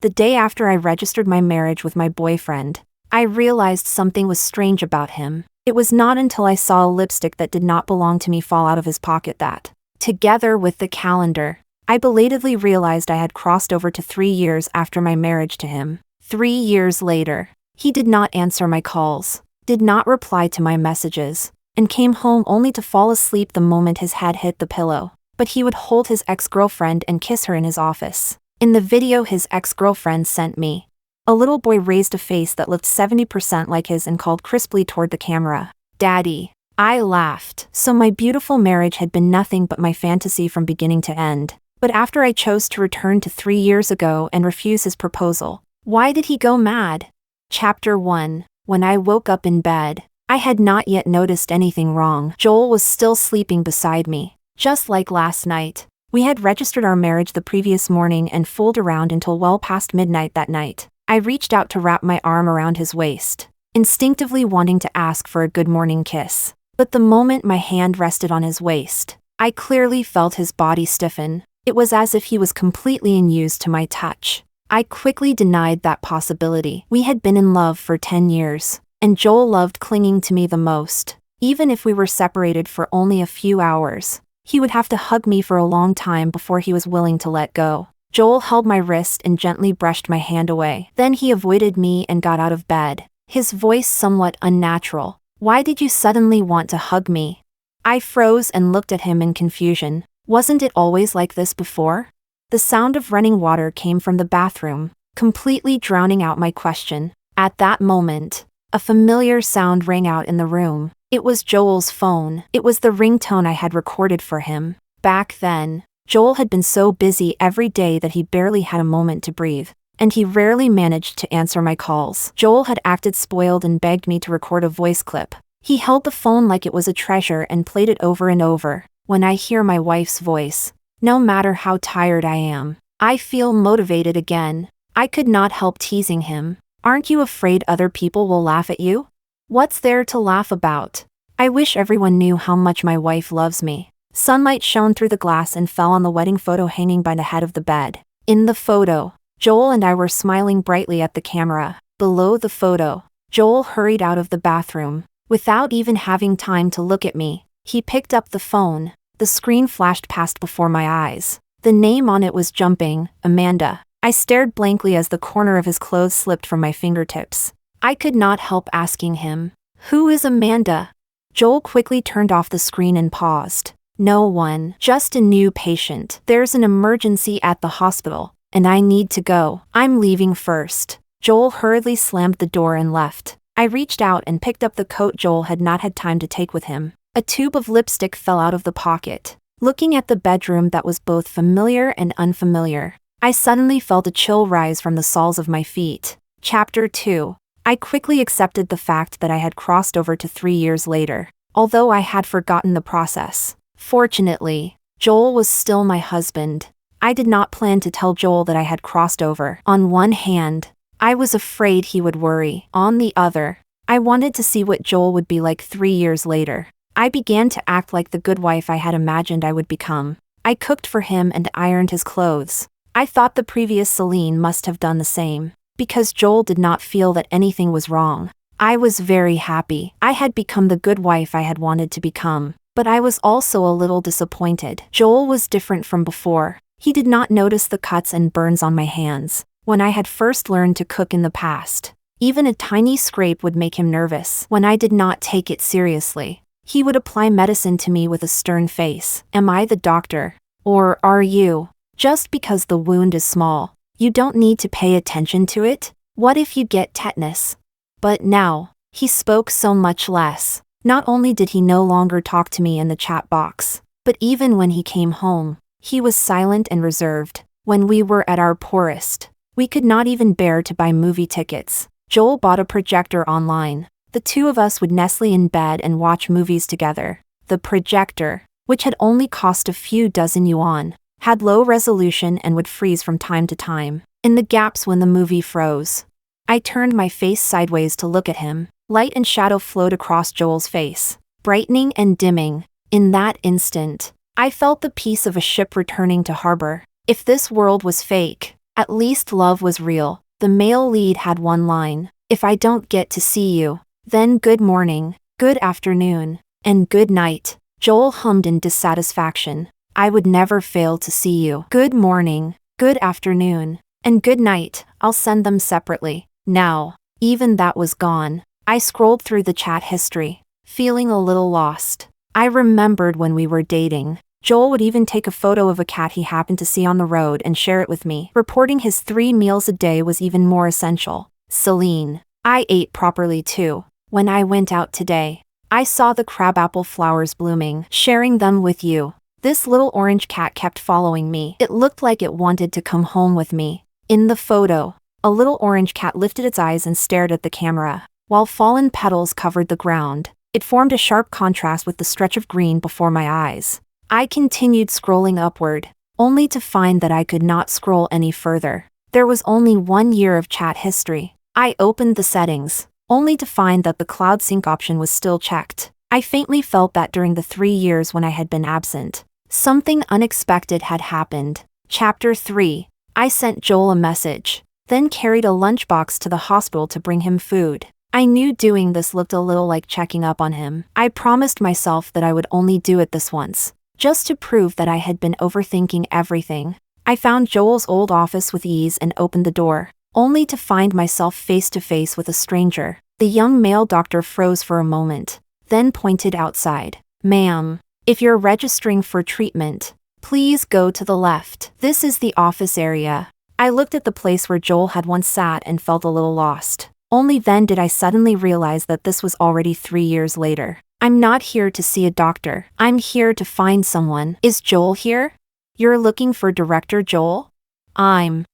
The day after I registered my marriage with my boyfriend, I realized something was strange about him. It was not until I saw a lipstick that did not belong to me fall out of his pocket that, together with the calendar, I belatedly realized I had crossed over to 3 years after my marriage to him. 3 years later, he did not answer my calls, did not reply to my messages, and came home only to fall asleep the moment his head hit the pillow. But he would hold his ex-girlfriend and kiss her in his office. In the video his ex-girlfriend sent me, a little boy raised a face that looked 70% like his and called crisply toward the camera, "Daddy." I laughed. So my beautiful marriage had been nothing but my fantasy from beginning to end. But after I chose to return to 3 years ago and refuse his proposal, why did he go mad? Chapter 1. When I woke up in bed, I had not yet noticed anything wrong. Joel was still sleeping beside me. Just like last night, we had registered our marriage the previous morning and fooled around until well past midnight that night. I reached out to wrap my arm around his waist, instinctively wanting to ask for a good morning kiss. But the moment my hand rested on his waist, I clearly felt his body stiffen. It was as if he was completely unused to my touch. I quickly denied that possibility. We had been in love for 10 years, and Joel loved clinging to me the most. Even if we were separated for only a few hours, he would have to hug me for a long time before he was willing to let go. Joel held my wrist and gently brushed my hand away. Then he avoided me and got out of bed, his voice somewhat unnatural. "Why did you suddenly want to hug me?" I froze and looked at him in confusion. Wasn't it always like this before? The sound of running water came from the bathroom, completely drowning out my question. At that moment, a familiar sound rang out in the room. It was Joel's phone. It was the ringtone I had recorded for him. Back then, Joel had been so busy every day that he barely had a moment to breathe, and he rarely managed to answer my calls. Joel had acted spoiled and begged me to record a voice clip. He held the phone like it was a treasure and played it over and over. When I hear my wife's voice, no matter how tired I am, I feel motivated again. I could not help teasing him. "Aren't you afraid other people will laugh at you? What's there to laugh about? I wish everyone knew how much my wife loves me." Sunlight shone through the glass and fell on the wedding photo hanging by the head of the bed. In the photo, Joel and I were smiling brightly at the camera. Below the photo, Joel hurried out of the bathroom. Without even having time to look at me, he picked up the phone. The screen flashed past before my eyes. The name on it was jumping, Amanda. I stared blankly as the corner of his clothes slipped from my fingertips. I could not help asking him, "Who is Amanda?" Joel quickly turned off the screen and paused. "No one, just a new patient. There's an emergency at the hospital, and I need to go. I'm leaving first." Joel hurriedly slammed the door and left. I reached out and picked up the coat Joel had not had time to take with him. A tube of lipstick fell out of the pocket. Looking at the bedroom that was both familiar and unfamiliar, I suddenly felt a chill rise from the soles of my feet. Chapter 2. I quickly accepted the fact that I had crossed over to 3 years later, although I had forgotten the process. Fortunately, Joel was still my husband. I did not plan to tell Joel that I had crossed over. On one hand, I was afraid he would worry. On the other, I wanted to see what Joel would be like 3 years later. I began to act like the good wife I had imagined I would become. I cooked for him and ironed his clothes. I thought the previous Celine must have done the same, because Joel did not feel that anything was wrong. I was very happy. I had become the good wife I had wanted to become, but I was also a little disappointed. Joel was different from before. He did not notice the cuts and burns on my hands. When I had first learned to cook in the past, even a tiny scrape would make him nervous. When I did not take it seriously, he would apply medicine to me with a stern face. "Am I the doctor? Or are you? Just because the wound is small, you don't need to pay attention to it? What if you get tetanus?" But now, he spoke so much less. Not only did he no longer talk to me in the chat box, but even when he came home, he was silent and reserved. When we were at our poorest, we could not even bear to buy movie tickets. Joel bought a projector online. The two of us would nestle in bed and watch movies together. The projector, which had only cost a few dozen yuan, had low resolution and would freeze from time to time. In the gaps when the movie froze, I turned my face sideways to look at him. Light and shadow flowed across Joel's face, brightening and dimming. In that instant, I felt the peace of a ship returning to harbor. If this world was fake, At least love was real. The male lead had one line: "If I don't get to see you, then good morning, good afternoon, and good night." Joel hummed in dissatisfaction. "I would never fail to see you. Good morning, good afternoon, and good night." I'll send them separately. Now, even that was gone. I scrolled through the chat history, feeling a little lost. I remembered when we were dating, Joel would even take a photo of a cat he happened to see on the road and share it with me. Reporting his 3 meals a day was even more essential. Celine. I ate properly too. When I went out today, I saw the crabapple flowers blooming, sharing them with you. This little orange cat kept following me. It looked like it wanted to come home with me. In the photo, a little orange cat lifted its eyes and stared at the camera. While fallen petals covered the ground, it formed a sharp contrast with the stretch of green before my eyes. I continued scrolling upward, only to find that I could not scroll any further. There was only 1 year of chat history. I opened the settings, only to find that the cloud sync option was still checked. I faintly felt that during the 3 years when I had been absent, something unexpected had happened. Chapter 3. I sent Joel a message, then carried a lunchbox to the hospital to bring him food. I knew doing this looked a little like checking up on him. I promised myself that I would only do it this once, just to prove that I had been overthinking everything. I found Joel's old office with ease and opened the door, only to find myself face to face with a stranger. The young male doctor froze for a moment, then pointed outside. "Ma'am, if you're registering for treatment, please go to the left. This is the office area." I looked at the place where Joel had once sat and felt a little lost. Only then did I suddenly realize that this was already 3 years later. "I'm not here to see a doctor. I'm here to find someone." "Is Joel here?" "You're looking for Director Joel?" "I'm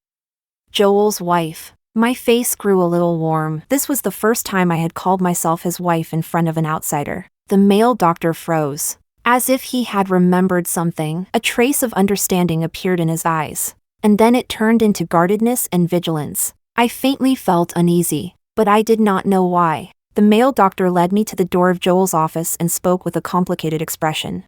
Joel's wife." My face grew a little warm. This was the first time I had called myself his wife in front of an outsider. The male doctor froze, as if he had remembered something. A trace of understanding appeared in his eyes, and then it turned into guardedness and vigilance. I faintly felt uneasy, but I did not know why. The male doctor led me to the door of Joel's office and spoke with a complicated expression.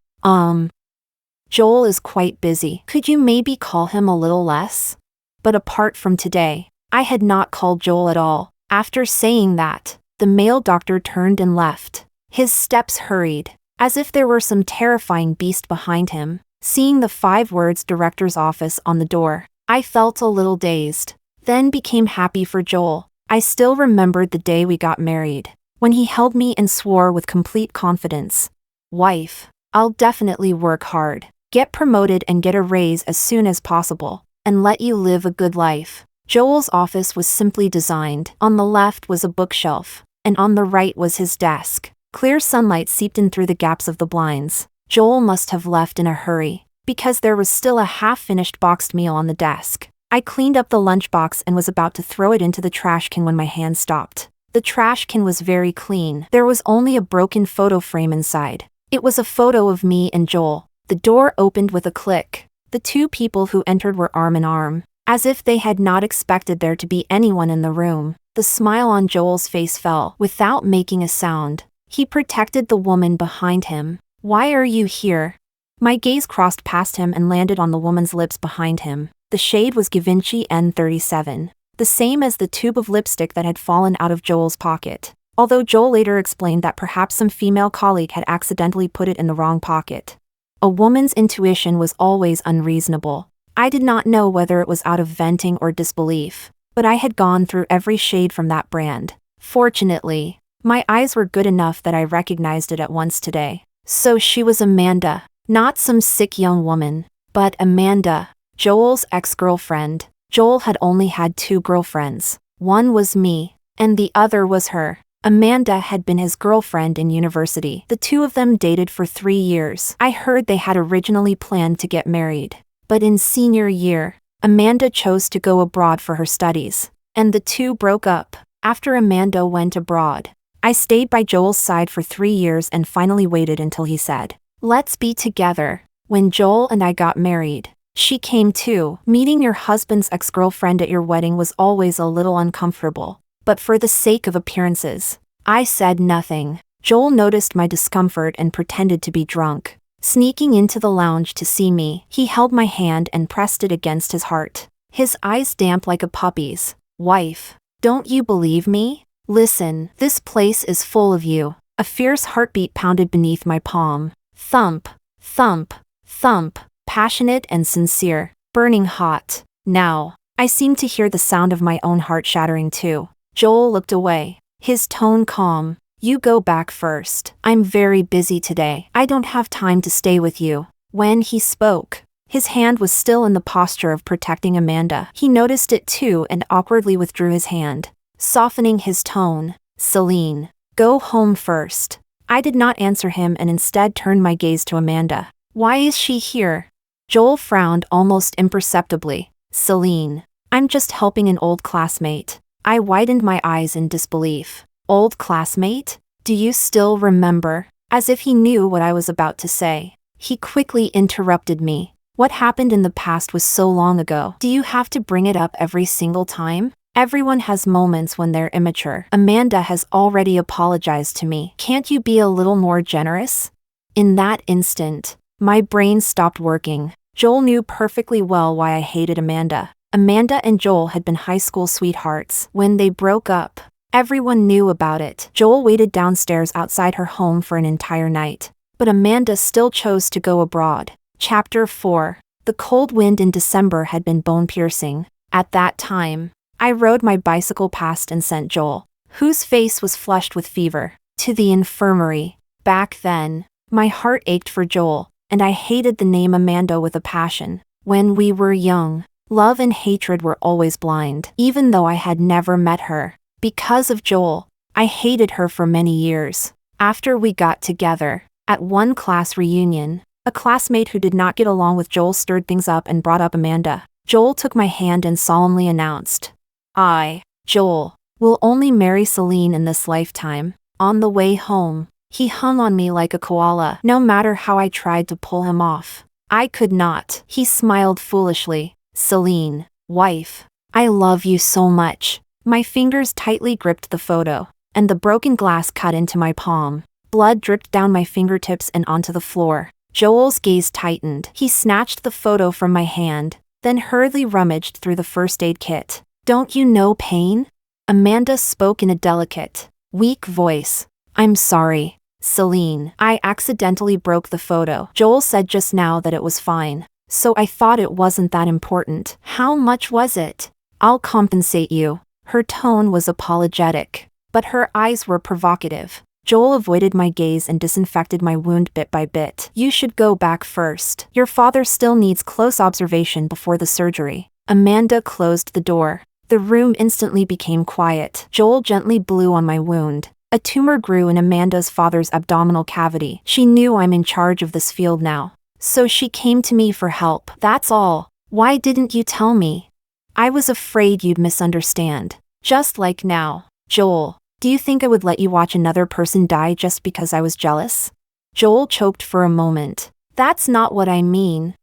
Joel is quite busy. Could you maybe call him a little less?" But apart from today, I had not called Joel at all. After saying that, the male doctor turned and left. His steps hurried, as if there were some terrifying beast behind him. Seeing the 5 words "Director's Office" on the door, I felt a little dazed, then became happy for Joel. I still remembered the day we got married, when he held me and swore with complete confidence, "Wife, I'll definitely work hard, get promoted and get a raise as soon as possible, and let you live a good life." Joel's office was simply designed. On the left was a bookshelf, and on the right was his desk. Clear sunlight seeped in through the gaps of the blinds. Joel must have left in a hurry, because there was still a half-finished boxed meal on the desk. I cleaned up the lunchbox and was about to throw it into the trash can when my hand stopped. The trash can was very clean. There was only a broken photo frame inside. It was a photo of me and Joel. The door opened with a click. The 2 people who entered were arm in arm, as if they had not expected there to be anyone in the room. The smile on Joel's face fell without making a sound. He protected the woman behind him. "Why are you here?" My gaze crossed past him and landed on the woman's lips behind him. The shade was Givenchy N37, the same as the tube of lipstick that had fallen out of Joel's pocket, although Joel later explained that perhaps some female colleague had accidentally put it in the wrong pocket. A woman's intuition was always unreasonable. I did not know whether it was out of venting or disbelief, but I had gone through every shade from that brand. Fortunately, my eyes were good enough that I recognized it at once today. So she was Amanda, not some sick young woman, but Amanda, Joel's ex-girlfriend. Joel had only had 2 girlfriends. One was me, and the other was her. Amanda had been his girlfriend in university. The 2 of them dated for 3 years. I heard they had originally planned to get married, but in senior year, Amanda chose to go abroad for her studies, and the 2 broke up. After Amanda went abroad, I stayed by Joel's side for 3 years and finally waited until he said, "Let's be together." When Joel and I got married, she came too. Meeting your husband's ex-girlfriend at your wedding was always a little uncomfortable, but for the sake of appearances, I said nothing. Joel noticed my discomfort and pretended to be drunk. Sneaking into the lounge to see me, he held my hand and pressed it against his heart. his eyes damp like a puppy's. Wife, don't you believe me? Listen, this place is full of you. A fierce heartbeat pounded beneath my palm. Thump, thump, thump, passionate and sincere, burning hot. Now, I seemed to hear the sound of my own heart shattering too. Joel looked away, his tone calm. You go back first. I'm very busy today. I don't have time to stay with you. When he spoke, his hand was still in the posture of protecting Amanda. He noticed it too and awkwardly withdrew his hand, softening his tone. Celine, go home first. I did not answer him and instead turned my gaze to Amanda. Why is she here? Joel frowned almost imperceptibly. Celine, I'm just helping an old classmate. I widened my eyes in disbelief. Old classmate? Do you still remember? As if he knew what I was about to say, he quickly interrupted me. What happened in the past was so long ago. Do you have to bring it up every single time? Everyone has moments when they're immature. Amanda has already apologized to me. Can't you be a little more generous? In that instant, my brain stopped working. Joel knew perfectly well why I hated Amanda. Amanda and Joel had been high school sweethearts. When they broke up, everyone knew about it. Joel waited downstairs outside her home for an entire night. But Amanda still chose to go abroad. Chapter 4. The cold wind in December had been bone-piercing. At that time, I rode my bicycle past and sent Joel, whose face was flushed with fever, to the infirmary. Back then, my heart ached for Joel, and I hated the name Amanda with a passion. When we were young, love and hatred were always blind. Even though I had never met her, because of Joel, I hated her for many years. After we got together, at one class reunion, a classmate who did not get along with Joel stirred things up and brought up Amanda. Joel took my hand and solemnly announced, I, Joel, will only marry Celine in this lifetime. On the way home, he hung on me like a koala. No matter how I tried to pull him off, I could not. He smiled foolishly. Celine, wife, I love you so much. My fingers tightly gripped the photo, and the broken glass cut into my palm. Blood dripped down my fingertips and onto the floor. Joel's gaze tightened. He snatched the photo from my hand, then hurriedly rummaged through the first aid kit. Don't you know pain? Amanda spoke in a delicate, weak voice. I'm sorry, Celine. I accidentally broke the photo. Joel said just now that it was fine, so I thought it wasn't that important. How much was it? I'll compensate you. Her tone was apologetic, but her eyes were provocative. Joel avoided my gaze and disinfected my wound bit by bit. You should go back first. Your father still needs close observation before the surgery. Amanda closed the door. The room instantly became quiet. Joel gently blew on my wound. A tumor grew in Amanda's father's abdominal cavity. She knew I'm in charge of this field now, so she came to me for help. That's all. Why didn't you tell me? I was afraid you'd misunderstand. Just like now. Joel, do you think I would let you watch another person die just because I was jealous? Joel choked for a moment. That's not what I mean.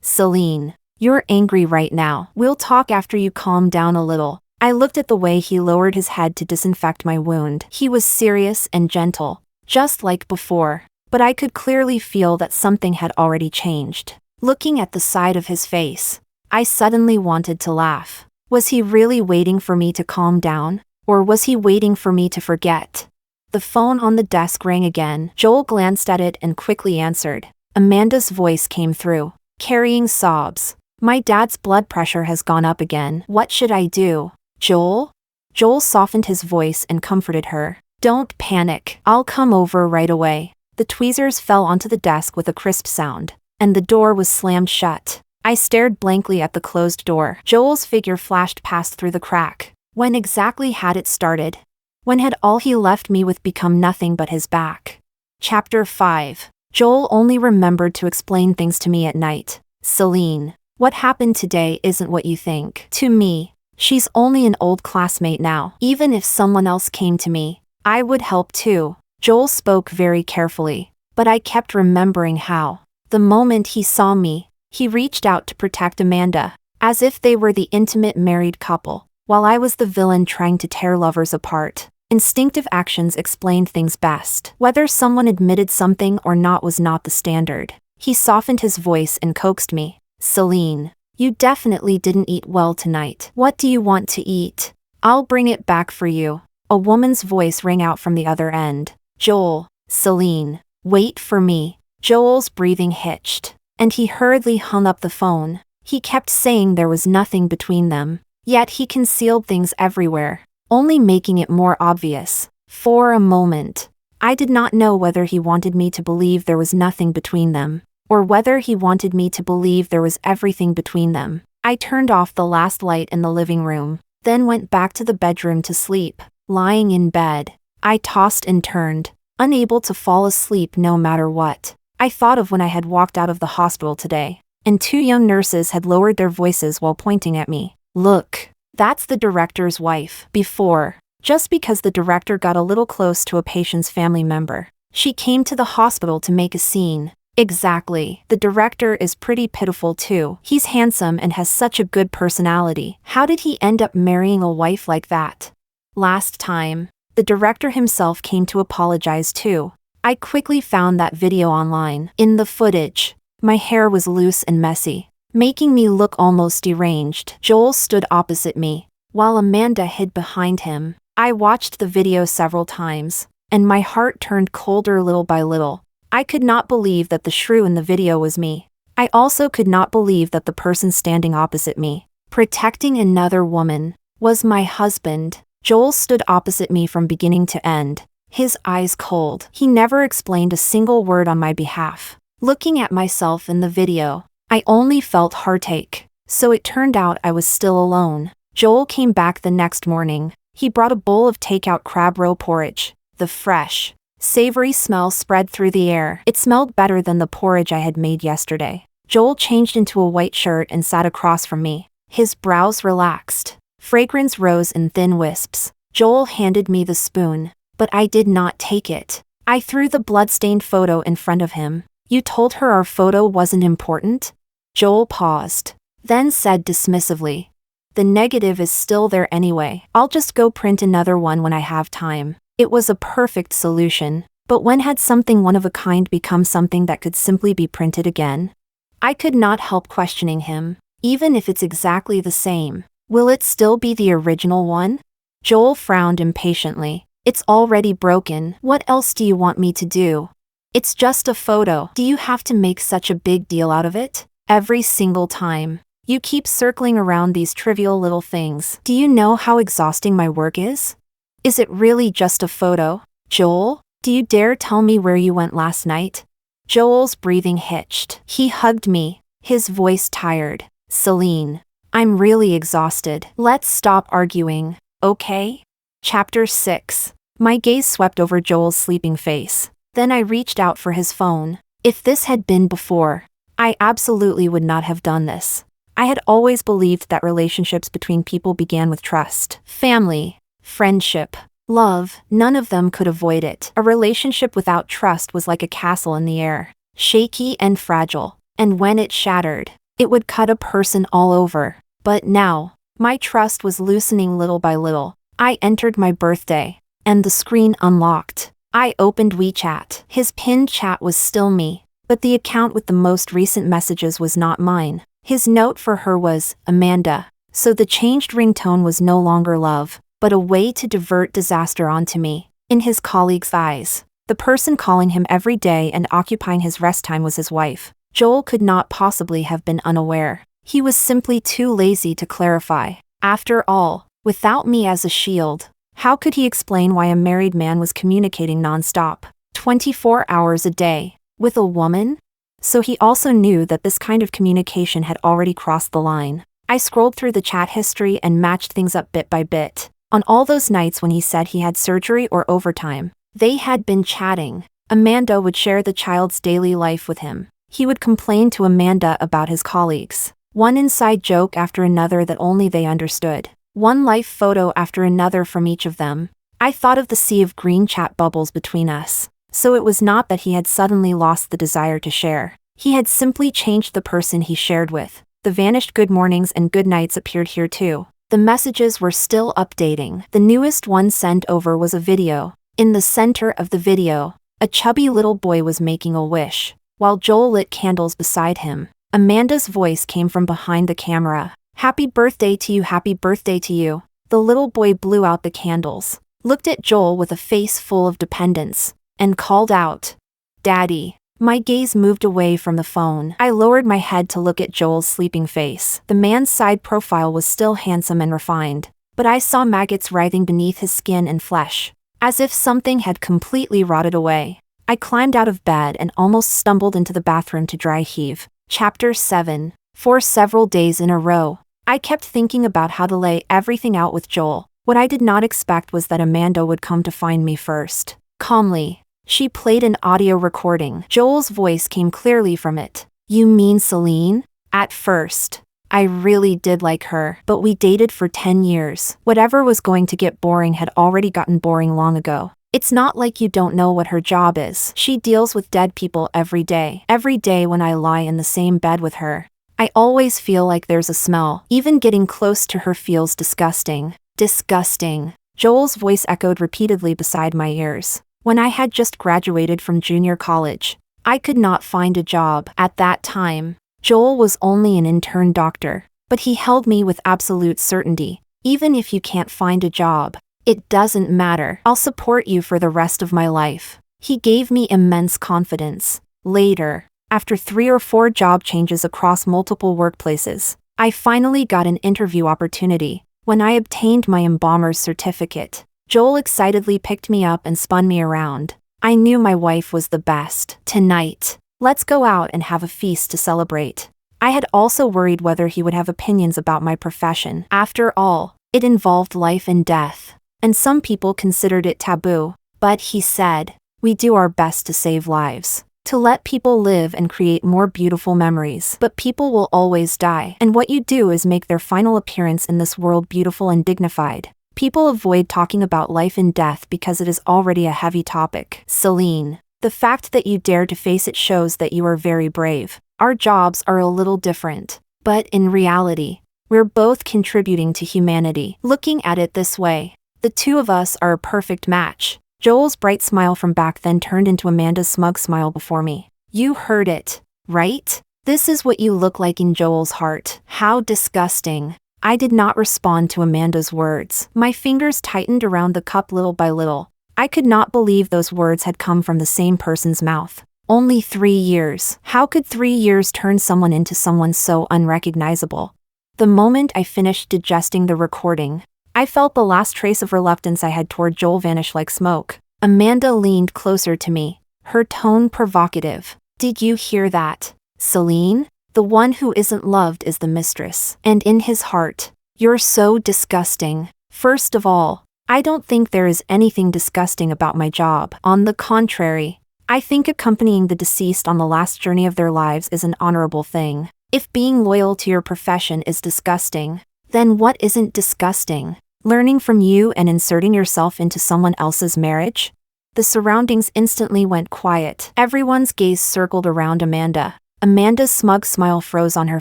Celine, you're angry right now. We'll talk after you calm down a little. I looked at the way he lowered his head to disinfect my wound. He was serious and gentle, just like before, but I could clearly feel that something had already changed. Looking at the side of his face, I suddenly wanted to laugh. Was he really waiting for me to calm down? Or was he waiting for me to forget? The phone on the desk rang again. Joel glanced at it and quickly answered. Amanda's voice came through, carrying sobs. My dad's blood pressure has gone up again. What should I do? Joel? Joel softened his voice and comforted her. Don't panic. I'll come over right away. The tweezers fell onto the desk with a crisp sound, and the door was slammed shut. I stared blankly at the closed door. Joel's figure flashed past through the crack. When exactly had it started? When had all he left me with become nothing but his back? Chapter 5. Joel only remembered to explain things to me at night. Celine, what happened today isn't what you think. To me, she's only an old classmate now. Even if someone else came to me, I would help too. Joel spoke very carefully, but I kept remembering how, the moment he saw me, he reached out to protect Amanda, as if they were the intimate married couple, while I was the villain trying to tear lovers apart. Instinctive actions explained things best. Whether someone admitted something or not was not the standard. He softened his voice and coaxed me. Celine, You definitely didn't eat well tonight. What do you want to eat? I'll bring it back for you. A woman's voice rang out from the other end. Joel, Celine, wait for me. Joel's breathing hitched, and he hurriedly hung up the phone. He kept saying there was nothing between them, yet he concealed things everywhere, only making it more obvious. For a moment, I did not know whether he wanted me to believe there was nothing between them, or whether he wanted me to believe there was everything between them. I turned off the last light in the living room, then went back to the bedroom to sleep. Lying in bed, I tossed and turned, unable to fall asleep no matter what. I thought of when I had walked out of the hospital today, and two young nurses had lowered their voices while pointing at me. Look, that's the director's wife. Before, just because the director got a little close to a patient's family member, she came to the hospital to make a scene. Exactly. The director is pretty pitiful too. He's handsome and has such a good personality. How did he end up marrying a wife like that? Last time, the director himself came to apologize too. I quickly found that video online. In the footage, my hair was loose and messy, making me look almost deranged. Joel stood opposite me, while Amanda hid behind him. I watched the video several times, and my heart turned colder little by little. I could not believe that the shrew in the video was me. I also could not believe that the person standing opposite me, protecting another woman, was my husband. Joel stood opposite me from beginning to end, his eyes cold. He never explained a single word on my behalf. Looking at myself in the video, I only felt heartache. So it turned out I was still alone. Joel came back the next morning. He brought a bowl of takeout crab roe porridge. The fresh, savory smell spread through the air. It smelled better than the porridge I had made yesterday. Joel changed into a white shirt and sat across from me. His brows relaxed. Fragrance rose in thin wisps. Joel handed me the spoon, but I did not take it. I threw the blood-stained photo in front of him. You told her our photo wasn't important? Joel paused, then said dismissively, the negative is still there anyway. I'll just go print another one when I have time. It was a perfect solution, but when had something one of a kind become something that could simply be printed again? I could not help questioning him. Even if it's exactly the same, will it still be the original one? Joel frowned impatiently. It's already broken. What else do you want me to do? It's just a photo. Do you have to make such a big deal out of it? Every single time. You keep circling around these trivial little things. Do you know how exhausting my work is? Is it really just a photo? Joel, do you dare tell me where you went last night? Joel's breathing hitched. He hugged me, his voice tired. Celine, I'm really exhausted. Let's stop arguing, okay? Chapter 6. My gaze swept over Joel's sleeping face. Then I reached out for his phone. If this had been before, I absolutely would not have done this. I had always believed that relationships between people began with trust. Family, friendship, love, none of them could avoid it. A relationship without trust was like a castle in the air, shaky and fragile, and when it shattered, it would cut a person all over. But now, my trust was loosening little by little. I entered my birthday, and the screen unlocked. I opened WeChat. His pinned chat was still me, but the account with the most recent messages was not mine. His note for her was, Amanda. So the changed ringtone was no longer love, but a way to divert disaster onto me. In his colleague's eyes, the person calling him every day and occupying his rest time was his wife. Joel could not possibly have been unaware. He was simply too lazy to clarify. After all, without me as a shield, how could he explain why a married man was communicating nonstop, 24 hours a day, with a woman? So he also knew that this kind of communication had already crossed the line. I scrolled through the chat history and matched things up bit by bit. On all those nights when he said he had surgery or overtime, they had been chatting. Amanda would share the child's daily life with him. He would complain to Amanda about his colleagues. One inside joke after another that only they understood. One life photo after another from each of them. I thought of the sea of green chat bubbles between us. So it was not that he had suddenly lost the desire to share. He had simply changed the person he shared with. The vanished good mornings and good nights appeared here too. The messages were still updating. The newest one sent over was a video. In the center of the video, a chubby little boy was making a wish, while Joel lit candles beside him. Amanda's voice came from behind the camera. Happy birthday to you, happy birthday to you. The little boy blew out the candles, looked at Joel with a face full of dependence, and called out, Daddy. My gaze moved away from the phone. I lowered my head to look at Joel's sleeping face. The man's side profile was still handsome and refined, but I saw maggots writhing beneath his skin and flesh, as if something had completely rotted away. I climbed out of bed and almost stumbled into the bathroom to dry heave. Chapter 7. For several days in a row, I kept thinking about how to lay everything out with Joel. What I did not expect was that Amanda would come to find me first. Calmly, she played an audio recording. Joel's voice came clearly from it. You mean Celine? At first, I really did like her, but we dated for 10 years. Whatever was going to get boring had already gotten boring long ago. It's not like you don't know what her job is. She deals with dead people every day. Every day when I lie in the same bed with her, I always feel like there's a smell. Even getting close to her feels disgusting. Disgusting. Joel's voice echoed repeatedly beside my ears. When I had just graduated from junior college, I could not find a job. At that time, Joel was only an intern doctor, but he held me with absolute certainty. Even if you can't find a job, it doesn't matter. I'll support you for the rest of my life. He gave me immense confidence. Later, after 3 or 4 job changes across multiple workplaces, I finally got an interview opportunity. When I obtained my embalmer's certificate, Joel excitedly picked me up and spun me around. I knew my wife was the best. Tonight, let's go out and have a feast to celebrate. I had also worried whether he would have opinions about my profession. After all, it involved life and death, and some people considered it taboo. But he said, we do our best to save lives, to let people live and create more beautiful memories. But people will always die, and what you do is make their final appearance in this world beautiful and dignified. People avoid talking about life and death because it is already a heavy topic. Celine, the fact that you dare to face it shows that you are very brave. Our jobs are a little different, but in reality, we're both contributing to humanity. Looking at it this way, the two of us are a perfect match. Joel's bright smile from back then turned into Amanda's smug smile before me. You heard it, right? This is what you look like in Joel's heart. How disgusting. I did not respond to Amanda's words. My fingers tightened around the cup little by little. I could not believe those words had come from the same person's mouth. Only 3 years. How could 3 years turn someone into someone so unrecognizable? The moment I finished digesting the recording, I felt the last trace of reluctance I had toward Joel vanish like smoke. Amanda leaned closer to me, her tone provocative. Did you hear that, Celine? The one who isn't loved is the mistress. And in his heart, you're so disgusting. First of all, I don't think there is anything disgusting about my job. On the contrary, I think accompanying the deceased on the last journey of their lives is an honorable thing. If being loyal to your profession is disgusting, then what isn't disgusting? Learning from you and inserting yourself into someone else's marriage? The surroundings instantly went quiet. Everyone's gaze circled around Amanda. Amanda's smug smile froze on her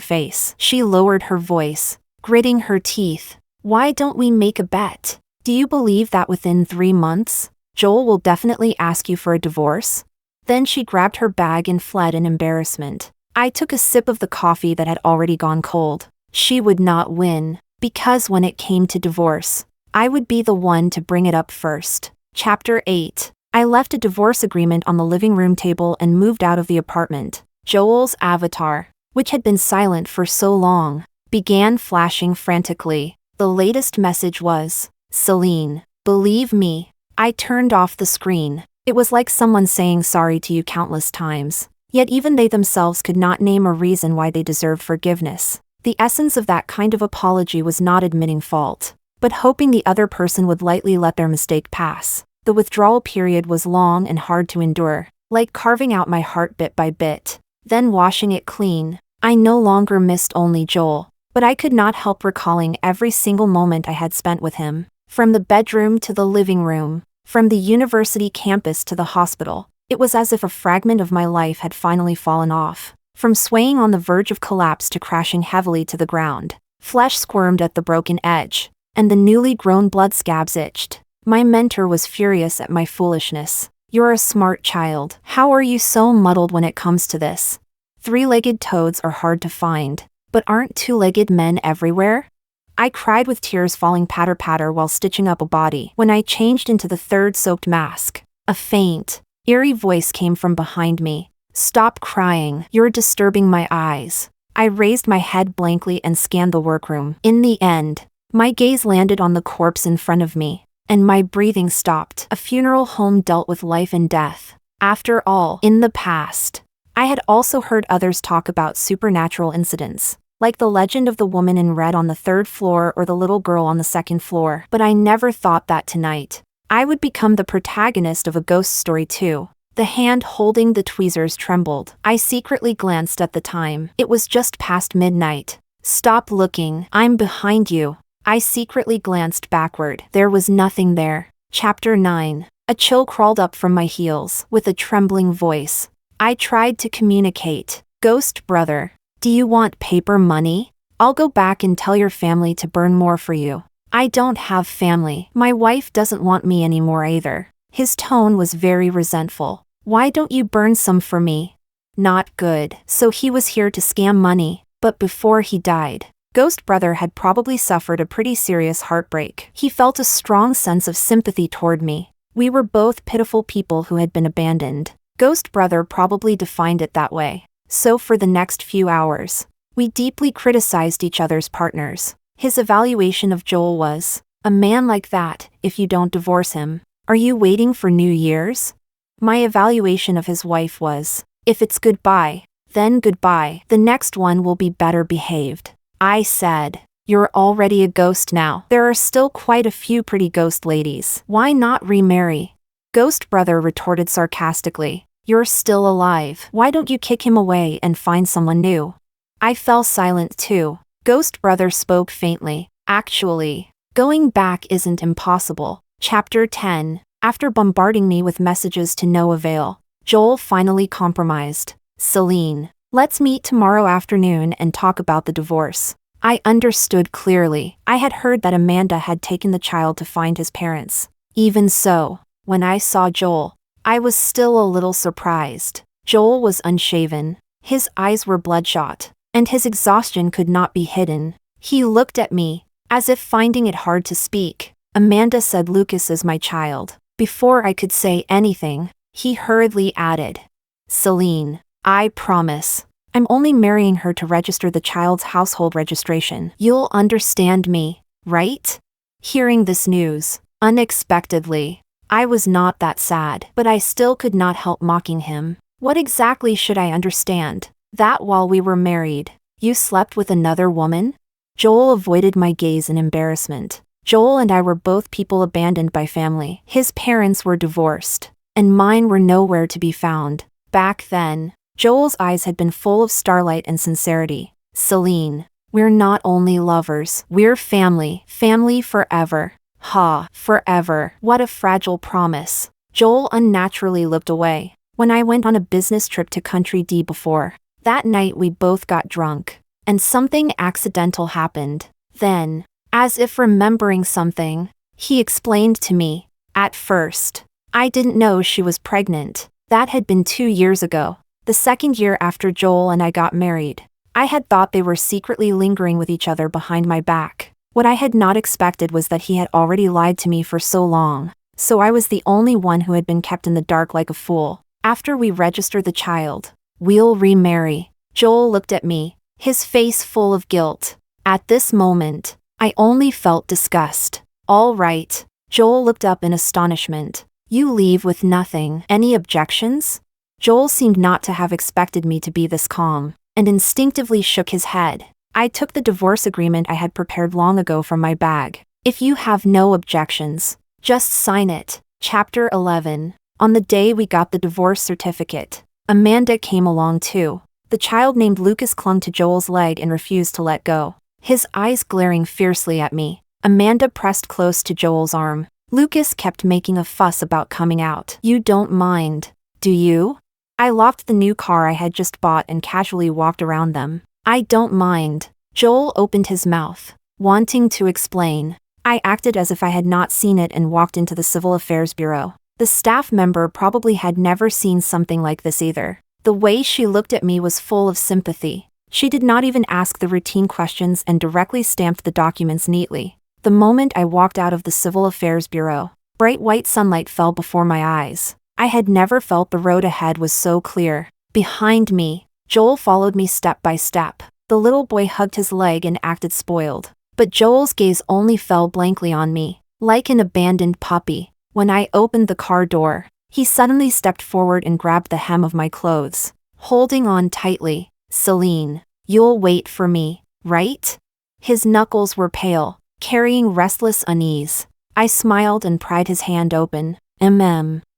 face. She lowered her voice, gritting her teeth. Why don't we make a bet? Do you believe that within 3 months, Joel will definitely ask you for a divorce? Then she grabbed her bag and fled in embarrassment. I took a sip of the coffee that had already gone cold. She would not win, because when it came to divorce, I would be the one to bring it up first. Chapter 8. I left a divorce agreement on the living room table and moved out of the apartment. Joel's avatar, which had been silent for so long, began flashing frantically. The latest message was, Celine, believe me. I turned off the screen. It was like someone saying sorry to you countless times. Yet even they themselves could not name a reason why they deserved forgiveness. The essence of that kind of apology was not admitting fault, but hoping the other person would lightly let their mistake pass. The withdrawal period was long and hard to endure, like carving out my heart bit by bit, then washing it clean. I no longer missed only Joel, but I could not help recalling every single moment I had spent with him. From the bedroom to the living room, from the university campus to the hospital, it was as if a fragment of my life had finally fallen off. From swaying on the verge of collapse to crashing heavily to the ground, flesh squirmed at the broken edge, and the newly grown blood scabs itched. My mentor was furious at my foolishness. You're a smart child. How are you so muddled when it comes to this? Three-legged toads are hard to find, but aren't two-legged men everywhere? I cried with tears falling patter-patter while stitching up a body. When I changed into the third soaked mask, a faint, eerie voice came from behind me. "Stop crying, you're disturbing my eyes." I raised my head blankly and scanned the workroom. In the end, my gaze landed on the corpse in front of me, and my breathing stopped. A funeral home dealt with life and death. After all, in the past, I had also heard others talk about supernatural incidents, like the legend of the woman in red on the third floor or the little girl on the second floor. But I never thought that tonight I would become the protagonist of a ghost story too. The hand holding the tweezers trembled. I secretly glanced at the time. It was just past midnight. "Stop looking, I'm behind you." I secretly glanced backward. There was nothing there. Chapter 9. A chill crawled up from my heels. With a trembling voice, I tried to communicate. "Ghost brother, do you want paper money? I'll go back and tell your family to burn more for you." "I don't have family. My wife doesn't want me anymore either." His tone was very resentful. "Why don't you burn some for me?" Not good. So he was here to scam money. But before he died, Ghost brother had probably suffered a pretty serious heartbreak. He felt a strong sense of sympathy toward me. We were both pitiful people who had been abandoned. Ghost brother probably defined it that way. So for the next few hours, we deeply criticized each other's partners. His evaluation of Joel was, "A man like that, if you don't divorce him, are you waiting for New Year's?" My evaluation of his wife was, "If it's goodbye, then goodbye. The next one will be better behaved." I said, "You're already a ghost now. There are still quite a few pretty ghost ladies. Why not remarry?" Ghost brother retorted sarcastically, "You're still alive. Why don't you kick him away and find someone new?" I fell silent too. Ghost brother spoke faintly, "Actually, going back isn't impossible." Chapter 10. After bombarding me with messages to no avail, Joel finally compromised. "Celine, let's meet tomorrow afternoon and talk about the divorce." I understood clearly. I had heard that Amanda had taken the child to find his parents. Even so, when I saw Joel, I was still a little surprised. Joel was unshaven, his eyes were bloodshot, and his exhaustion could not be hidden. He looked at me, as if finding it hard to speak. "Amanda said Lucas is my child." Before I could say anything, he hurriedly added, "Celine, I promise. I'm only marrying her to register the child's household registration. You'll understand me, right?" Hearing this news, unexpectedly, I was not that sad, but I still could not help mocking him. "What exactly should I understand? That while we were married, you slept with another woman?" Joel avoided my gaze in embarrassment. Joel and I were both people abandoned by family. His parents were divorced, and mine were nowhere to be found. Back then, Joel's eyes had been full of starlight and sincerity. "Celine, we're not only lovers, we're family. Family forever." Ha, forever. What a fragile promise. Joel unnaturally looked away. When I went on a business trip to Country D before, that night we both got drunk, and something accidental happened. Then, as if remembering something, he explained to me, "At first, I didn't know she was pregnant." That had been 2 years ago, the second year after Joel and I got married. I had thought they were secretly lingering with each other behind my back. What I had not expected was that he had already lied to me for so long, so I was the only one who had been kept in the dark like a fool. "After we register the child, we'll remarry." Joel looked at me, his face full of guilt. At this moment, I only felt disgust. "All right." Joel looked up in astonishment. "You leave with nothing. Any objections?" Joel seemed not to have expected me to be this calm, and instinctively shook his head. I took the divorce agreement I had prepared long ago from my bag. "If you have no objections, just sign it." Chapter 11. On the day we got the divorce certificate, Amanda came along too. The child named Lucas clung to Joel's leg and refused to let go, his eyes glaring fiercely at me. Amanda pressed close to Joel's arm. Lucas kept making a fuss about coming out. "You don't mind, do you?" I locked the new car I had just bought and casually walked around them. "I don't mind." Joel opened his mouth, wanting to explain. I acted as if I had not seen it and walked into the Civil Affairs Bureau. The staff member probably had never seen something like this either. The way she looked at me was full of sympathy. She did not even ask the routine questions and directly stamped the documents neatly. The moment I walked out of the Civil Affairs Bureau, bright white sunlight fell before my eyes. I had never felt the road ahead was so clear. Behind me, Joel followed me step by step. The little boy hugged his leg and acted spoiled. But Joel's gaze only fell blankly on me, like an abandoned puppy. When I opened the car door, he suddenly stepped forward and grabbed the hem of my clothes, holding on tightly. "Celine, you'll wait for me, right?" His knuckles were pale, carrying restless unease. I smiled and pried his hand open,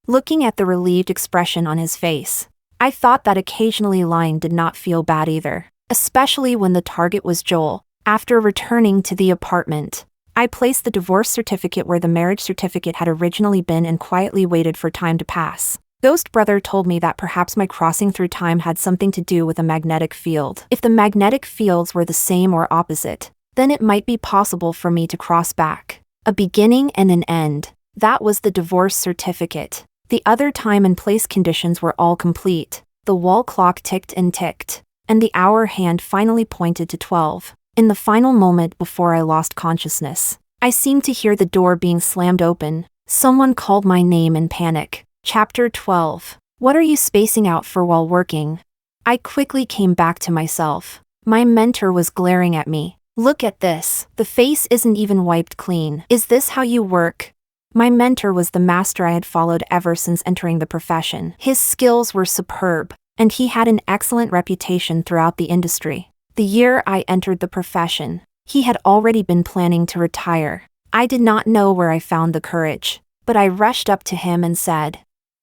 looking at the relieved expression on his face. I thought that occasionally lying did not feel bad either, especially when the target was Joel. After returning to the apartment, I placed the divorce certificate where the marriage certificate had originally been and quietly waited for time to pass. Ghost Brother told me that perhaps my crossing through time had something to do with a magnetic field. If the magnetic fields were the same or opposite, then it might be possible for me to cross back. A beginning and an end. That was the divorce certificate. The other time and place conditions were all complete. The wall clock ticked and ticked, and the hour hand finally pointed to 12. In the final moment before I lost consciousness, I seemed to hear the door being slammed open. Someone called my name in panic. Chapter 12. What are you spacing out for while working? I quickly came back to myself. My mentor was glaring at me. Look at this. The face isn't even wiped clean. Is this how you work? My mentor was the master I had followed ever since entering the profession. His skills were superb, and he had an excellent reputation throughout the industry. The year I entered the profession, he had already been planning to retire. I did not know where I found the courage, but I rushed up to him and said,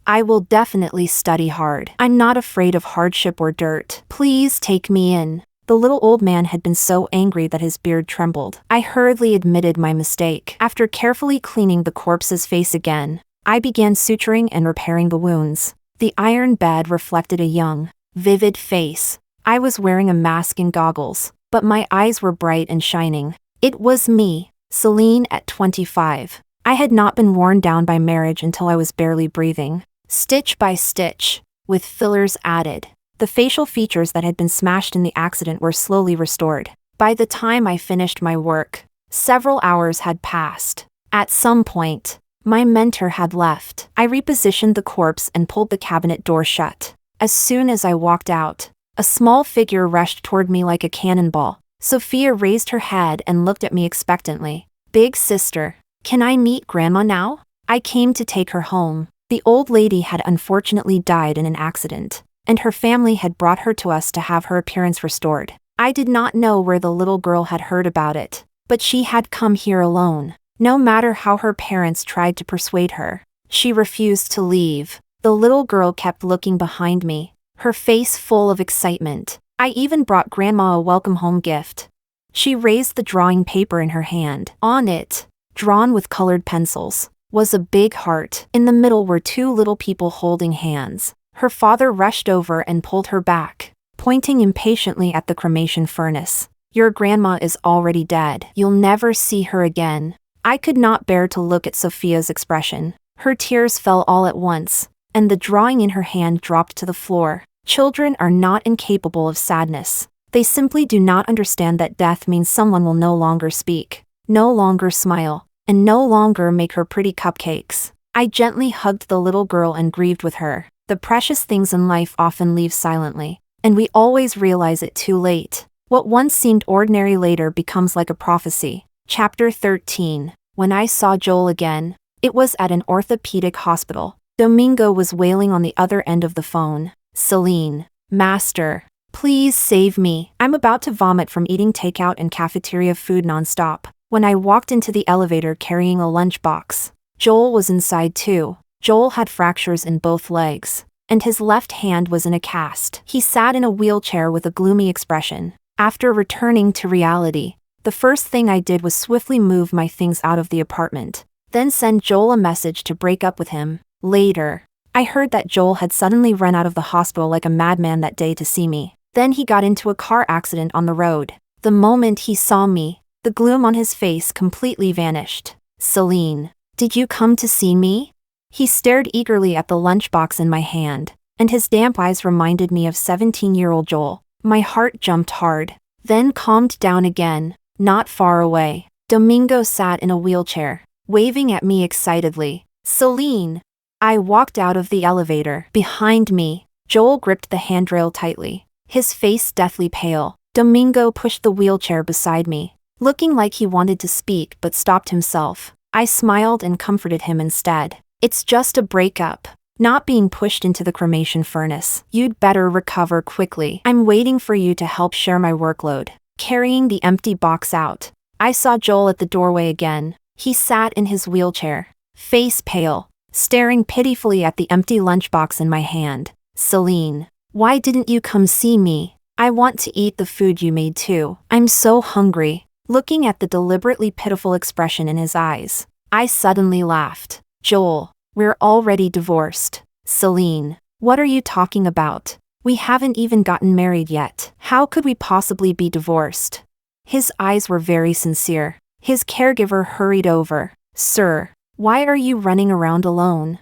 "I will definitely study hard. I'm not afraid of hardship or dirt. Please take me in." The little old man had been so angry that his beard trembled. I hurriedly admitted my mistake. After carefully cleaning the corpse's face again, I began suturing and repairing the wounds. The iron bed reflected a young, vivid face. I was wearing a mask and goggles, but my eyes were bright and shining. It was me, Celine at 25. I had not been worn down by marriage until I was barely breathing. Stitch by stitch, with fillers added, the facial features that had been smashed in the accident were slowly restored. By the time I finished my work, several hours had passed. At some point, my mentor had left. I repositioned the corpse and pulled the cabinet door shut. As soon as I walked out, a small figure rushed toward me like a cannonball. Sophia raised her head and looked at me expectantly. "Big sister, can I meet Grandma now?" I came to take her home. The old lady had unfortunately died in an accident, and her family had brought her to us to have her appearance restored. I did not know where the little girl had heard about it, but she had come here alone. No matter how her parents tried to persuade her, she refused to leave. The little girl kept looking behind me, her face full of excitement. I even brought Grandma a welcome home gift. She raised the drawing paper in her hand. On it, drawn with colored pencils, was a big heart. In the middle were two little people holding hands. Her father rushed over and pulled her back, pointing impatiently at the cremation furnace. "Your grandma is already dead. You'll never see her again." I could not bear to look at Sophia's expression. Her tears fell all at once, and the drawing in her hand dropped to the floor. Children are not incapable of sadness. They simply do not understand that death means someone will no longer speak, no longer smile, and no longer make her pretty cupcakes. I gently hugged the little girl and grieved with her. The precious things in life often leave silently, and we always realize it too late. What once seemed ordinary later becomes like a prophecy. Chapter 13. When I saw Joel again, it was at an orthopedic hospital. Domingo was wailing on the other end of the phone. "Celine, master, please save me. I'm about to vomit from eating takeout and cafeteria food nonstop." When I walked into the elevator carrying a lunchbox, Joel was inside too. Joel had fractures in both legs, and his left hand was in a cast. He sat in a wheelchair with a gloomy expression. After returning to reality, the first thing I did was swiftly move my things out of the apartment, then send Joel a message to break up with him. Later, I heard that Joel had suddenly run out of the hospital like a madman that day to see me. Then he got into a car accident on the road. The moment he saw me, the gloom on his face completely vanished. "Celine, did you come to see me?" He stared eagerly at the lunchbox in my hand. and his damp eyes reminded me of 17-year-old Joel. My heart jumped hard, then calmed down again. Not far away, Domingo sat in a wheelchair, waving at me excitedly. "Celine!" I walked out of the elevator. Behind me, Joel gripped the handrail tightly, his face deathly pale. Domingo pushed the wheelchair beside me, looking like he wanted to speak but stopped himself. I smiled and comforted him instead. "It's just a breakup, not being pushed into the cremation furnace. You'd better recover quickly. I'm waiting for you to help share my workload." Carrying the empty box out, I saw Joel at the doorway again. He sat in his wheelchair, face pale, staring pitifully at the empty lunchbox in my hand. "Celine, why didn't you come see me? I want to eat the food you made too. I'm so hungry." Looking at the deliberately pitiful expression in his eyes, I suddenly laughed. "Joel, we're already divorced." "Celine, what are you talking about? We haven't even gotten married yet. How could we possibly be divorced?" His eyes were very sincere. His caregiver hurried over. "Sir, why are you running around alone?"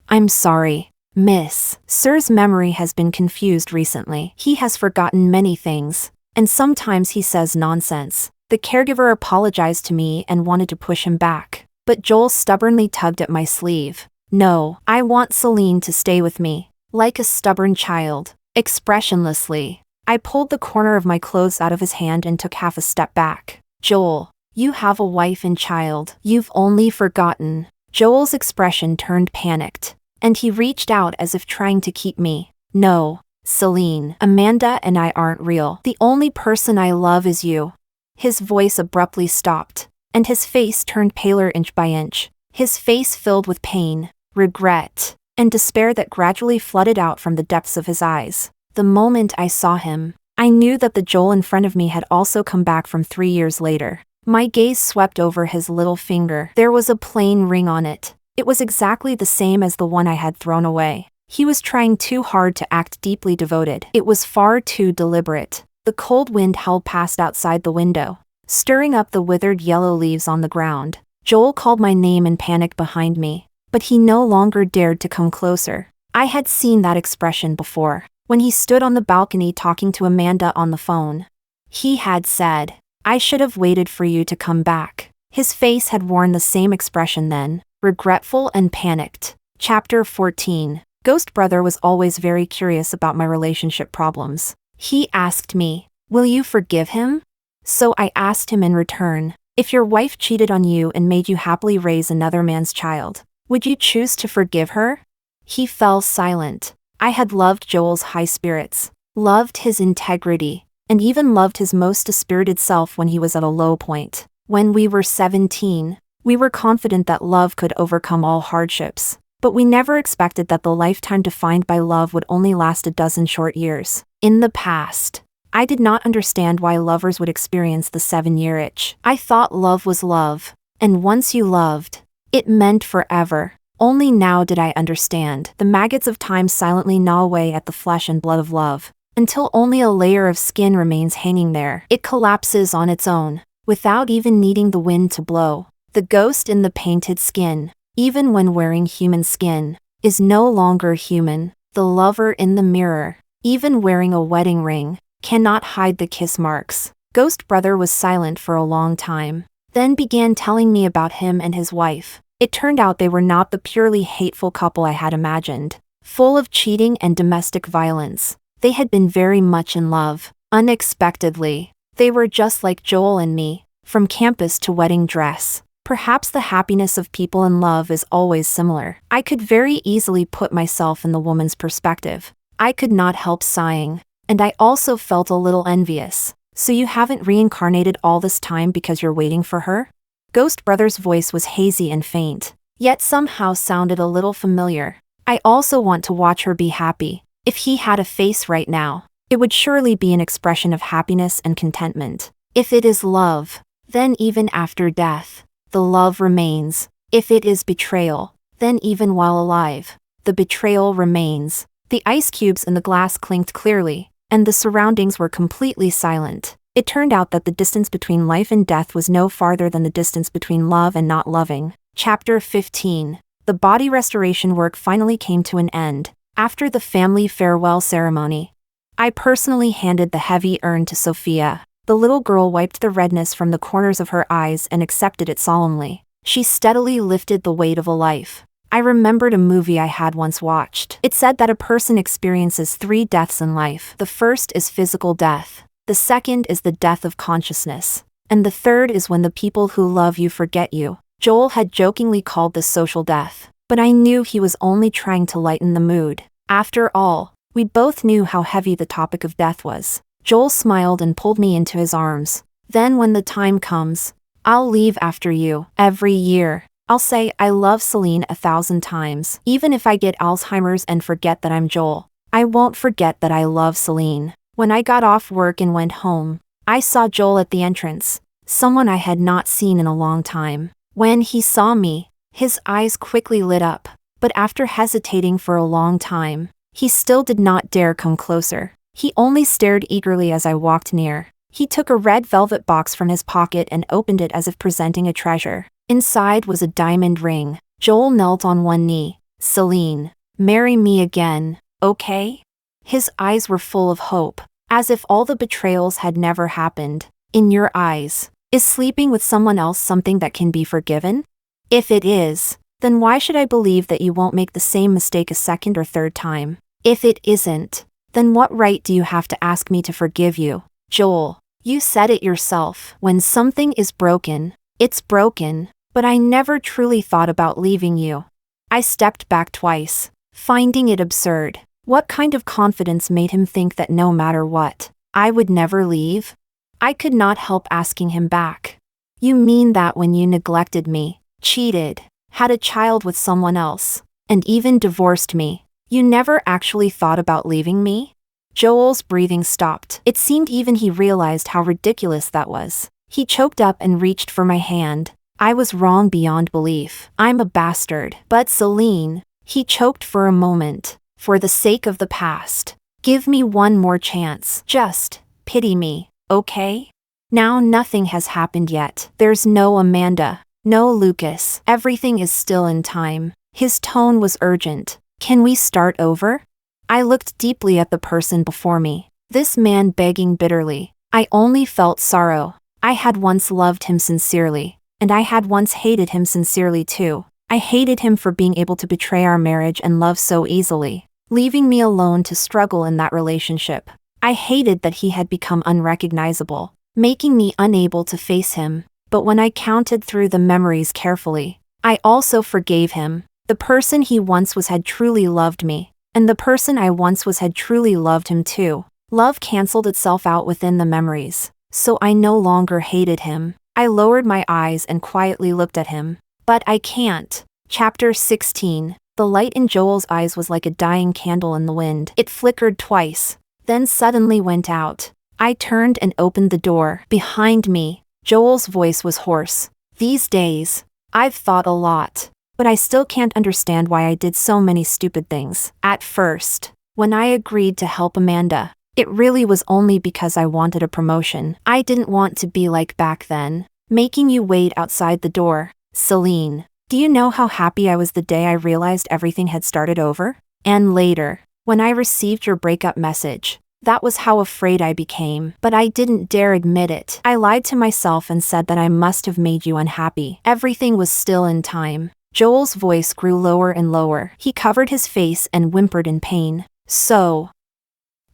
"I'm sorry, miss. Sir's memory has been confused recently. He has forgotten many things, and sometimes he says nonsense." The caregiver apologized to me and wanted to push him back, but Joel stubbornly tugged at my sleeve. "No, I want Celine to stay with me." Like a stubborn child, expressionlessly, I pulled the corner of my clothes out of his hand and took half a step back. "Joel, you have a wife and child. You've only forgotten." Joel's expression turned panicked, and he reached out as if trying to keep me. "No, Celine, Amanda and I aren't real. The only person I love is you." His voice abruptly stopped, and his face turned paler inch by inch. His face filled with pain, regret, and despair that gradually flooded out from the depths of his eyes. The moment I saw him, I knew that the Joel in front of me had also come back from 3 years later. My gaze swept over his little finger. There was a plain ring on it. It was exactly the same as the one I had thrown away. He was trying too hard to act deeply devoted. It was far too deliberate. The cold wind howled past outside the window, stirring up the withered yellow leaves on the ground. Joel called my name in panic behind me, but he no longer dared to come closer. I had seen that expression before, when he stood on the balcony talking to Amanda on the phone. He had said, "I should have waited for you to come back." His face had worn the same expression then, regretful and panicked. Chapter 14. Ghost Brother was always very curious about my relationship problems. He asked me, "Will you forgive him?" So I asked him in return, "If your wife cheated on you and made you happily raise another man's child, would you choose to forgive her?" He fell silent. I had loved Joel's high spirits, loved his integrity, and even loved his most dispirited self when he was at a low point. When we were 17, we were confident that love could overcome all hardships, but we never expected that the lifetime defined by love would only last a dozen short years. In the past, I did not understand why lovers would experience the 7-year itch. I thought love was love, and once you loved, it meant forever. Only now did I understand. The maggots of time silently gnaw away at the flesh and blood of love, until only a layer of skin remains hanging there. It collapses on its own, without even needing the wind to blow. The ghost in the painted skin, even when wearing human skin, is no longer human. The lover in the mirror, even wearing a wedding ring, cannot hide the kiss marks. Ghost Brother was silent for a long time, then began telling me about him and his wife. It turned out they were not the purely hateful couple I had imagined, full of cheating and domestic violence. They had been very much in love. Unexpectedly, they were just like Joel and me, from campus to wedding dress. Perhaps the happiness of people in love is always similar. I could very easily put myself in the woman's perspective. I could not help sighing, and I also felt a little envious. "So you haven't reincarnated all this time because you're waiting for her?" Ghost Brother's voice was hazy and faint, yet somehow sounded a little familiar. "I also want to watch her be happy. If he had a face right now, it would surely be an expression of happiness and contentment. If it is love, then even after death, the love remains. If it is betrayal, then even while alive, the betrayal remains." The ice cubes in the glass clinked clearly, and the surroundings were completely silent. It turned out that the distance between life and death was no farther than the distance between love and not loving. Chapter 15. The body restoration work finally came to an end. After the family farewell ceremony, I personally handed the heavy urn to Sophia. The little girl wiped the redness from the corners of her eyes and accepted it solemnly. She steadily lifted the weight of a life. I remembered a movie I had once watched. It said that a person experiences 3 deaths in life. The first is physical death. The second is the death of consciousness. And the third is when the people who love you forget you. Joel had jokingly called this social death, but I knew he was only trying to lighten the mood. After all, we both knew how heavy the topic of death was. Joel smiled and pulled me into his arms. Then when the time comes, I'll leave after you. Every year, I'll say I love Celine 1,000 times. Even if I get Alzheimer's and forget that I'm Joel, I won't forget that I love Celine. When I got off work and went home, I saw Joel at the entrance, someone I had not seen in a long time. When he saw me, his eyes quickly lit up, but after hesitating for a long time, he still did not dare come closer. He only stared eagerly as I walked near. He took a red velvet box from his pocket and opened it as if presenting a treasure. Inside was a diamond ring. Joel knelt on one knee. Celine, marry me again, okay? His eyes were full of hope, as if all the betrayals had never happened. In your eyes, is sleeping with someone else something that can be forgiven? If it is, then why should I believe that you won't make the same mistake a second or third time? If it isn't, then what right do you have to ask me to forgive you? Joel, you said it yourself. When something is broken, it's broken, but I never truly thought about leaving you. I stepped back twice, finding it absurd. What kind of confidence made him think that no matter what, I would never leave? I could not help asking him back. You mean that when you neglected me, cheated, had a child with someone else, and even divorced me, you never actually thought about leaving me? Joel's breathing stopped. It seemed even he realized how ridiculous that was. He choked up and reached for my hand. I was wrong beyond belief. I'm a bastard. But Celine, he choked for a moment. For the sake of the past, give me one more chance. Just pity me, okay? Now nothing has happened yet. There's no Amanda, no Lucas. Everything is still in time. His tone was urgent. Can we start over? I looked deeply at the person before me. This man begging bitterly. I only felt sorrow. I had once loved him sincerely, and I had once hated him sincerely too. I hated him for being able to betray our marriage and love so easily, leaving me alone to struggle in that relationship. I hated that he had become unrecognizable, making me unable to face him. But when I counted through the memories carefully, I also forgave him. The person he once was had truly loved me, and the person I once was had truly loved him too. Love canceled itself out within the memories, so I no longer hated him. I lowered my eyes and quietly looked at him. But I can't. Chapter 16. The light in Joel's eyes was like a dying candle in the wind. It flickered twice, then suddenly went out. I turned and opened the door. Behind me, Joel's voice was hoarse. These days, I've thought a lot, but I still can't understand why I did so many stupid things. At first, when I agreed to help Amanda, it really was only because I wanted a promotion. I didn't want to be like back then, making you wait outside the door. Celine, do you know how happy I was the day I realized everything had started over? And later, when I received your breakup message, that was how afraid I became. But I didn't dare admit it. I lied to myself and said that I must have made you unhappy. Everything was still in time. Joel's voice grew lower and lower. He covered his face and whimpered in pain. So,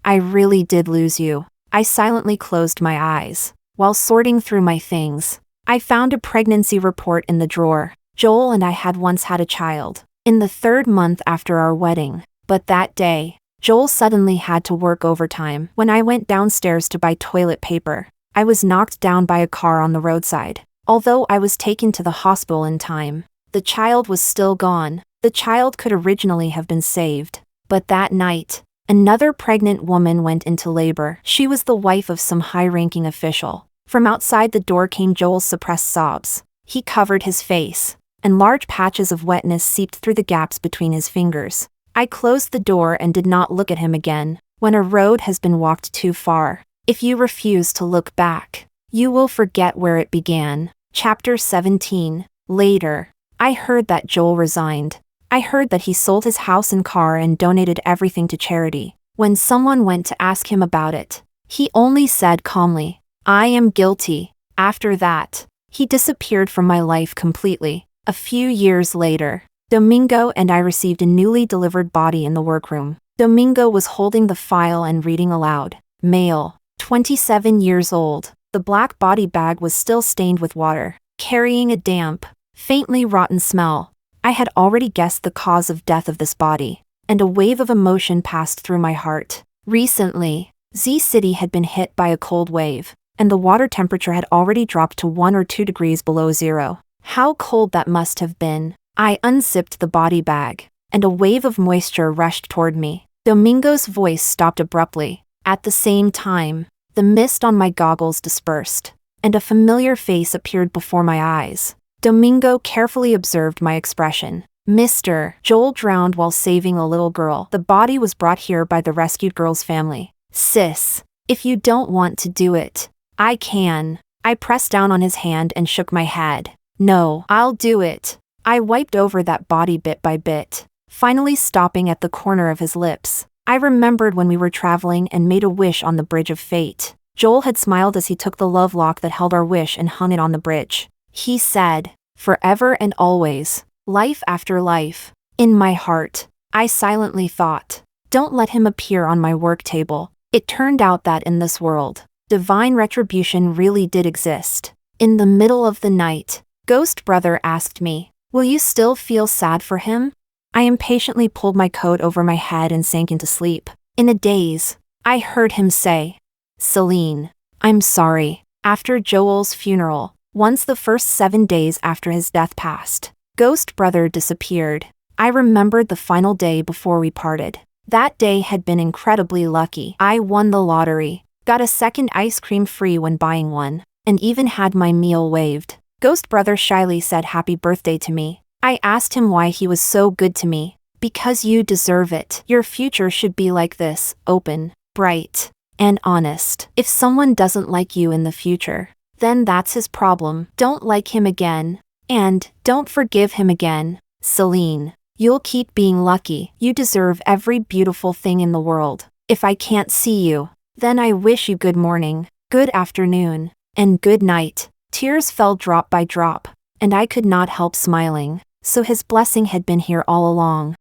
I really did lose you. I silently closed my eyes. While sorting through my things, I found a pregnancy report in the drawer. Joel and I had once had a child, in the 3rd month after our wedding. But that day, Joel suddenly had to work overtime. When I went downstairs to buy toilet paper, I was knocked down by a car on the roadside. Although I was taken to the hospital in time, the child was still gone. The child could originally have been saved. But that night, another pregnant woman went into labor. She was the wife of some high-ranking official. From outside the door came Joel's suppressed sobs. He covered his face, and large patches of wetness seeped through the gaps between his fingers. I closed the door and did not look at him again. When a road has been walked too far, if you refuse to look back, you will forget where it began. Chapter 17. Later, I heard that Joel resigned. I heard that he sold his house and car and donated everything to charity. When someone went to ask him about it, he only said calmly, "I am guilty." After that, he disappeared from my life completely. A few years later, Domingo and I received a newly delivered body in the workroom. Domingo was holding the file and reading aloud. Male, 27 years old. The black body bag was still stained with water, carrying a damp, faintly rotten smell. I had already guessed the cause of death of this body, and a wave of emotion passed through my heart. Recently, Z City had been hit by a cold wave, and the water temperature had already dropped to 1 or 2 degrees below zero. How cold that must have been. I unzipped the body bag, and a wave of moisture rushed toward me. Domingo's voice stopped abruptly. At the same time, the mist on my goggles dispersed, and a familiar face appeared before my eyes. Domingo carefully observed my expression. "Mr. Joel drowned while saving a little girl. The body was brought here by the rescued girl's family. Sis, if you don't want to do it, I can." I pressed down on his hand and shook my head. "No, I'll do it." I wiped over that body bit by bit, finally stopping at the corner of his lips. I remembered when we were traveling and made a wish on the bridge of fate. Joel had smiled as he took the love lock that held our wish and hung it on the bridge. He said, "Forever and always, life after life." In my heart, I silently thought, don't let him appear on my work table. It turned out that in this world, divine retribution really did exist. In the middle of the night, Ghost Brother asked me, "Will you still feel sad for him?" I impatiently pulled my coat over my head and sank into sleep. In a daze, I heard him say, "Celine, I'm sorry." After Joel's funeral, once the first 7 days after his death passed, Ghost Brother disappeared. I remembered the final day before we parted. That day had been incredibly lucky. I won the lottery, got a second ice cream free when buying one, and even had my meal waived. Ghost Brother shyly said happy birthday to me. I asked him why he was so good to me. "Because you deserve it. Your future should be like this, open, bright, and honest. If someone doesn't like you in the future, then that's his problem. Don't like him again. And don't forgive him again. Celine, you'll keep being lucky. You deserve every beautiful thing in the world. If I can't see you, then I wish you good morning, good afternoon, and good night." Tears fell drop by drop, and I could not help smiling. So his blessing had been here all along.